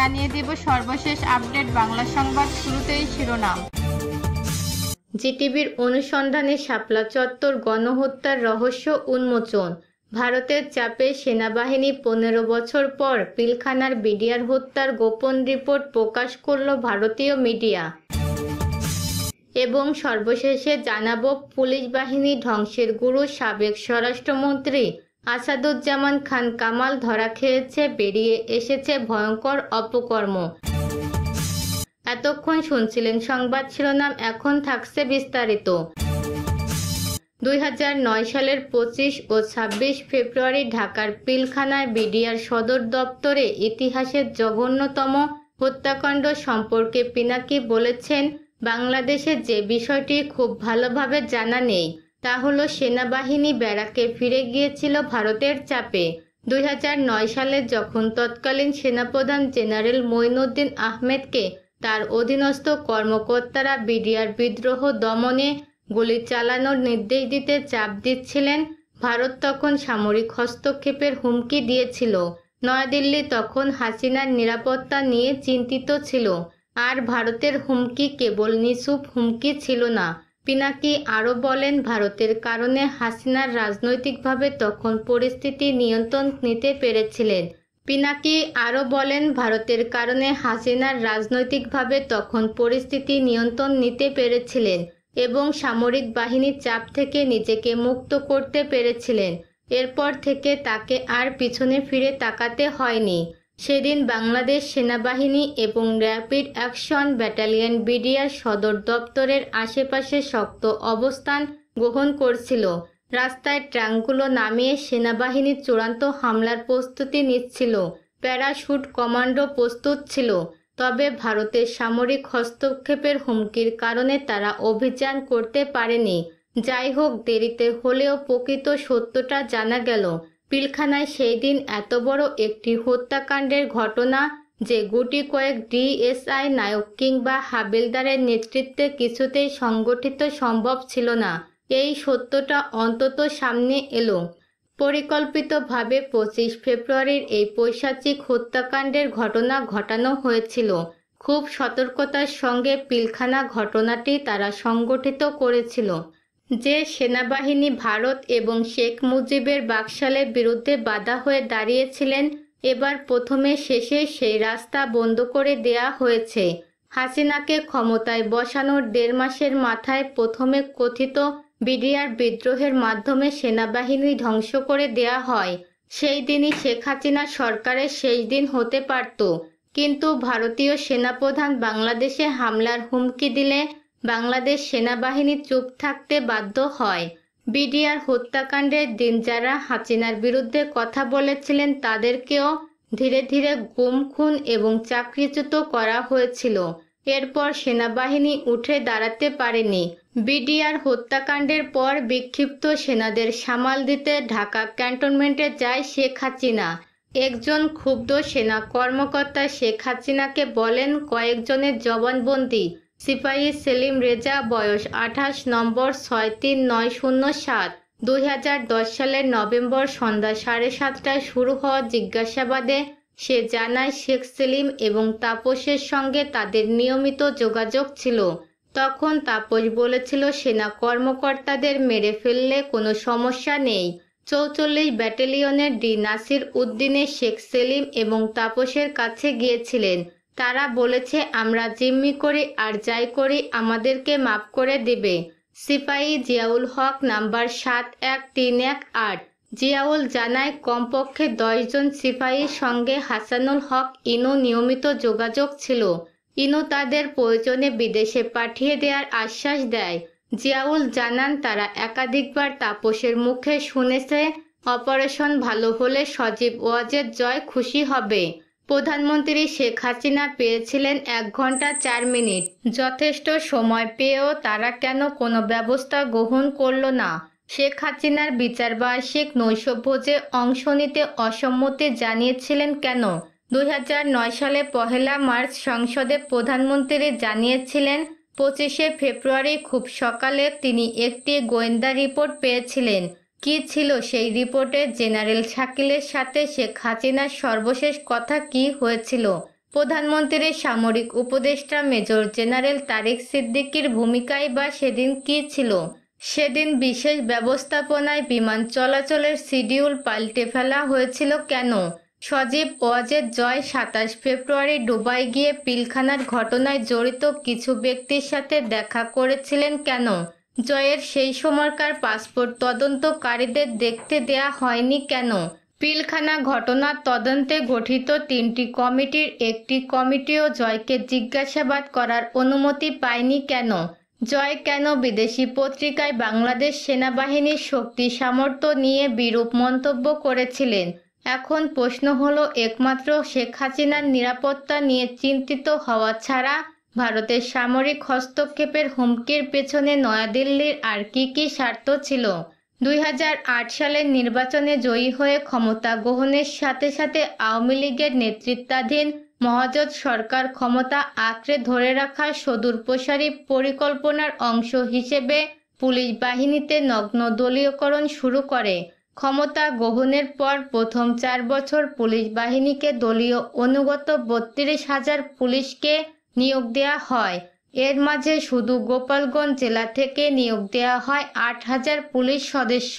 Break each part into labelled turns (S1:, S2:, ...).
S1: জানিয়ে দেব সর্বশেষ আপডেট বাংলা সংবাদ। শুরুতেই শিরোনাম।
S2: জিটিভির অনুসন্ধানে শাপলা চত্বর গণহত্যার রহস্য উন্মোচন। ভারতের চাপে সেনাবাহিনী 15 বছর পর পিলখানার বিডিআর হত্যার গোপন রিপোর্ট প্রকাশ করল ভারতীয় মিডিয়া। এবং সর্বশেষে জানাবো পুলিশ বাহিনী ধ্বংসের গুরু সাবেক স্বরাষ্ট্রমন্ত্রী আসাদুজ্জামান খান কামাল ধরা খেয়েছে, বেরিয়ে এসেছে ভয়ঙ্কর অপকর্ম। এতক্ষণ শুনছিলেন সংবাদ শিরোনাম, এখন থাকছে বিস্তারিত। 2009 সালের 25 ও 26 ফেব্রুয়ারি ঢাকার পিলখানায় বিডিআর সদর দপ্তরে ইতিহাসের জঘন্যতম হত্যাকাণ্ড সম্পর্কে পিনাকি বলেছেন, বাংলাদেশে যে বিষয়টি খুব ভালোভাবে জানা নেই তা হলো সেনাবাহিনী ব্যারাকে ফিরে গিয়েছিল ভারতের চাপে। 2009 সালে যখন তৎকালীন সেনাপ্রধান জেনারেল মঈনুদ্দিন আহমেদকে তার অধীনস্থ কর্মকর্তারা বিডিআর বিদ্রোহ দমনে গুলি চালানোর নির্দেশ দিতে চাপ দিচ্ছিলেন, ভারত তখন সামরিক হস্তক্ষেপের হুমকি দিয়েছিল। নয়াদিল্লি তখন হাসিনার নিরাপত্তা নিয়ে চিন্তিত ছিল। আর ভারতের হুমকি কেবল নিছক হুমকি ছিল না। পিনাকি আরও বলেন, ভারতের কারণে হাসিনার রাজনৈতিকভাবে তখন পরিস্থিতি নিয়ন্ত্রণ নিতে পেরেছিলেন। পিনাকি আরও বলেন, ভারতের কারণে হাসিনার রাজনৈতিকভাবে তখন পরিস্থিতি নিয়ন্ত্রণ নিতে পেরেছিলেন এবং সামরিক বাহিনীর চাপ থেকে নিজেকে মুক্ত করতে পেরেছিলেন। এরপর থেকে তাকে আর পিছনে ফিরে তাকাতে হয়নি। সেদিন বাংলাদেশ সেনাবাহিনী এবং র্যাপিড অ্যাকশন ব্যাটালিয়ন বিডিআর সদর দপ্তরের আশেপাশে শক্ত অবস্থান গ্রহণ করছিল। রাস্তায় ট্রাঙ্কগুলো নামিয়ে সেনাবাহিনী চূড়ান্ত হামলার প্রস্তুতি নিচ্ছিল। প্যারাশুট কমান্ডো প্রস্তুত ছিল। তবে ভারতের সামরিক হস্তক্ষেপের হুমকির কারণে তারা অভিযান করতে পারেনি। যাই হোক, দেরিতে হলেও প্রকৃত সত্যটা জানা গেল। পিলখানায় সেই দিন এত বড় একটি হত্যাকাণ্ডের ঘটনা যে গুটি কয়েক ডিএসআই নায়ক কিংবা হাবিলদারের নেতৃত্বে কিছুতেই সংগঠিত সম্ভব ছিল না, এই সত্যটা অন্তত সামনে এলো। পরিকল্পিতভাবে 25 ফেব্রুয়ারির এই পৈশাচিক হত্যাকাণ্ডের ঘটনা ঘটানো হয়েছিল। খুব সতর্কতার সঙ্গে পিলখানা ঘটনাটি তারা সংগঠিত করেছিল। যে সেনাবাহিনী ভারত এবং শেখ মুজিবের বাকশালের বিরুদ্ধে বাধা হয়ে দাঁড়িয়েছিলেন, এবার প্রথমে শেষে সেই রাস্তা বন্ধ করে দেয়া হয়েছে। হাসিনাকে ক্ষমতায় বসানোর 1.5 মাসের মাথায় প্রথমে কথিত বিডিআর বিদ্রোহের মাধ্যমে সেনাবাহিনী ধ্বংস করে দেয়া হয়। সেই দিনই শেখ হাসিনা সরকারের শেষ দিন হতে পারত, কিন্তু ভারতীয় সেনাপ্রধান বাংলাদেশে হামলার হুমকি দিলে বাংলাদেশ সেনাবাহিনী চুপ থাকতে বাধ্য হয়। বিডিআর হত্যাকাণ্ডের দিন যারা হাসিনার বিরুদ্ধে কথা বলেছিলেন তাদেরকেও ধীরে ধীরে গুম, খুন এবং চাকরিচ্যুত করা হয়েছিল। এরপর সেনাবাহিনী উঠে দাঁড়াতে পারেনি। বিডিআর হত্যাকাণ্ডের পর বিক্ষিপ্ত সেনাদের সামাল দিতে ঢাকা ক্যান্টনমেন্টে যায় শেখ হাসিনা। একজন ক্ষুব্ধ সেনা কর্মকর্তা শেখ হাসিনাকে বলেন, কয়েকজনের জবানবন্দি। সিপাহী সেলিম রেজা, বয়স 28, নম্বর 63907, 2010 সালের নভেম্বর সন্ধ্যা 7:30টায় শুরু হওয়া জিজ্ঞাসাবাদে সে জানায় শেখ সেলিম এবং তাপসের সঙ্গে তাদের নিয়মিত যোগাযোগ ছিল। তখন তাপস বলেছিল সেনা কর্মকর্তাদের মেরে ফেললে কোনো সমস্যা নেই। 44 ব্যাটালিয়নের ডি নাসির উদ্দিনে শেখ সেলিম এবং তাপসের কাছে গিয়েছিলেন। তারা বলেছে, আমরা জিম্মি করি আর যাই করি আমাদেরকে মাফ করে দেবে। সিপাহী জিয়াউল হক, নাম্বার 71318। জিয়াউল জানায়, কমপক্ষে 10 জন সিপাহীর সঙ্গে হাসানুল হক ইনু নিয়মিত যোগাযোগ ছিল। ইনু তাদের প্রয়োজনে বিদেশে পাঠিয়ে দেওয়ার আশ্বাস দেয়। জিয়াউল জানান, তারা একাধিকবার তাপসের মুখে শুনেছে অপারেশন ভালো হলে সজীব ওয়াজেদ জয় খুশি হবে। প্রধানমন্ত্রী শেখ হাসিনা পেয়েছিলেন 1 ঘন্টা 4 মিনিট। যথেষ্ট সময় পেয়েও তারা কেন কোনো ব্যবস্থা গ্রহণ করল না? শেখ হাসিনার বিচারবার্ষিক নৈশভোজে অংশ নিতে অসম্মতি জানিয়েছিলেন কেন? 2009 সালে 1 মার্চ সংসদে প্রধানমন্ত্রী জানিয়েছিলেন 25 ফেব্রুয়ারি খুব সকালে তিনি একটি গোয়েন্দা রিপোর্ট পেয়েছিলেন। কি ছিল সেই রিপোর্টে? জেনারেল শাকিলের সাথে শেখ হাসিনার সর্বশেষ কথা কি হয়েছিল? প্রধানমন্ত্রীর সামরিক উপদেষ্টা মেজর জেনারেল তারেক সিদ্দিকীর ভূমিকাই বা সেদিন কী ছিল? সেদিন বিশেষ ব্যবস্থাপনায় বিমান চলাচলের শিডিউল পাল্টে ফেলা হয়েছিল কেন? সজীব ওয়াজেদ জয় 27 ফেব্রুয়ারি দুবাই গিয়ে পিলখানার ঘটনায় জড়িত কিছু ব্যক্তির সাথে দেখা করেছিলেন কেন? জয়ের সেই সময়কার পাসপোর্ট তদন্তকারীদের দেখতে দেয়া হয়নি কেন? পিলখানা ঘটনার তদন্তে গঠিত 3টি কমিটির একটি কমিটিও জয়কে জিজ্ঞাসাবাদ করার অনুমতি পায়নি কেন? জয় কেন বিদেশি পত্রিকায় বাংলাদেশ সেনাবাহিনীর শক্তি সামর্থ্য নিয়ে বিরূপ মন্তব্য করেছিলেন? এখন প্রশ্ন হলো, একমাত্র শেখ হাসিনার নিরাপত্তা নিয়ে চিন্তিত হওয়া ছাড়া ভারতের সামরিক হস্তক্ষেপের হুমকির পেছনে নয়াদিল্লির আর কি স্বার্থ ছিল? 2008 সালের নির্বাচনে জয়ী হয়ে ক্ষমতা গ্রহণের সাথে সাথে আওয়ামী লীগের নেতৃত্বাধীন মহাজোট সরকার ক্ষমতা আঁকড়ে ধরে রাখার সুদূরপ্রসারী পরিকল্পনার অংশ হিসেবে পুলিশ বাহিনীতে নগ্ন দলীয়করণ শুরু করে। ক্ষমতা গ্রহণের পর প্রথম 4 বছর পুলিশ বাহিনীকে দলীয় অনুগত 32,000 পুলিশকে নিয়োগ দেওয়া হয়। এর মাঝে শুধু গোপালগঞ্জ জেলা থেকে নিয়োগ দেওয়া হয় 8,000 পুলিশ সদস্য।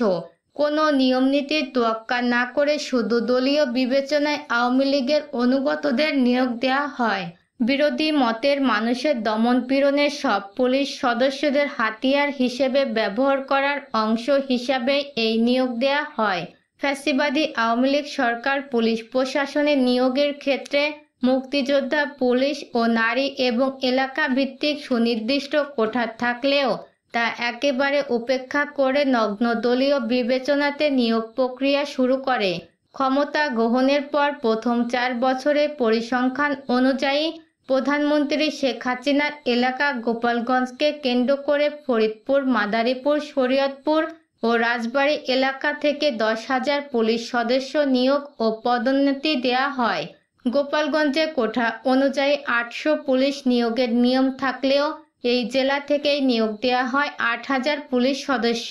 S2: কোনো নিয়মনীতির তোয়াক্কা না করে শুধু দলীয় বিবেচনায় আওয়ামী লীগের অনুগতদের নিয়োগ দেওয়া হয়। বিরোধী মতের মানুষের দমন পীড়নের সব পুলিশ সদস্যদের হাতিয়ার হিসেবে ব্যবহার করার অংশ হিসাবে এই নিয়োগ দেওয়া হয়। ফ্যাসিবাদী আওয়ামী লীগ সরকার পুলিশ প্রশাসনে নিয়োগের ক্ষেত্রে মুক্তিযোদ্ধা, পুলিশ ও নারী এবং এলাকা ভিত্তিক সুনির্দিষ্ট কোঠা থাকলেও তা একেবারে উপেক্ষা করে নগ্ন দলীয় বিবেচনাতে নিয়োগ প্রক্রিয়া শুরু করে। ক্ষমতা গ্রহণের পর প্রথম 4 বছরে পরিসংখ্যান অনুযায়ী প্রধানমন্ত্রী শেখ হাসিনার এলাকা গোপালগঞ্জকে কেন্দ্র করে ফরিদপুর, মাদারীপুর, শরীয়তপুর ও রাজবাড়ী এলাকা থেকে 10,000 পুলিশ সদস্য নিয়োগ ও পদোন্নতি দেওয়া হয়। গোপালগঞ্জে কোঠা অনুযায়ী 800 পুলিশ নিয়োগের নিয়ম থাকলেও এই জেলা থেকেই নিয়োগ দেওয়া হয় 8,000 পুলিশ সদস্য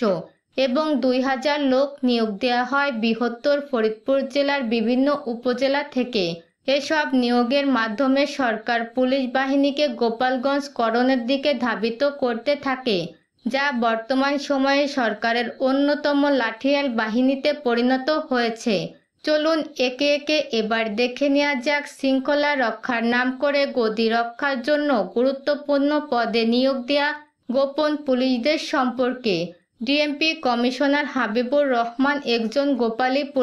S2: এবং 2,000 লোক নিয়োগ দেওয়া হয় বৃহত্তর ফরিদপুর জেলার বিভিন্ন উপজেলা থেকে। এসব নিয়োগের মাধ্যমে সরকার পুলিশ বাহিনীকে গোপালগঞ্জকরণের দিকে ধাবিত করতে থাকে, যা বর্তমান সময়ে সরকারের অন্যতম লাঠিয়াল বাহিনীতে পরিণত হয়েছে। চলুন একে একে এবার দেখে নেওয়া যাক শৃঙ্খলা রক্ষার নাম করে গদি রক্ষার জন্য গুরুত্বপূর্ণ পদে নিয়োগ দেওয়া গোপন পুলিশদের সম্পর্কে। ডিএমপি কমিশনার হাবিবুর রহমান একজন গোপালী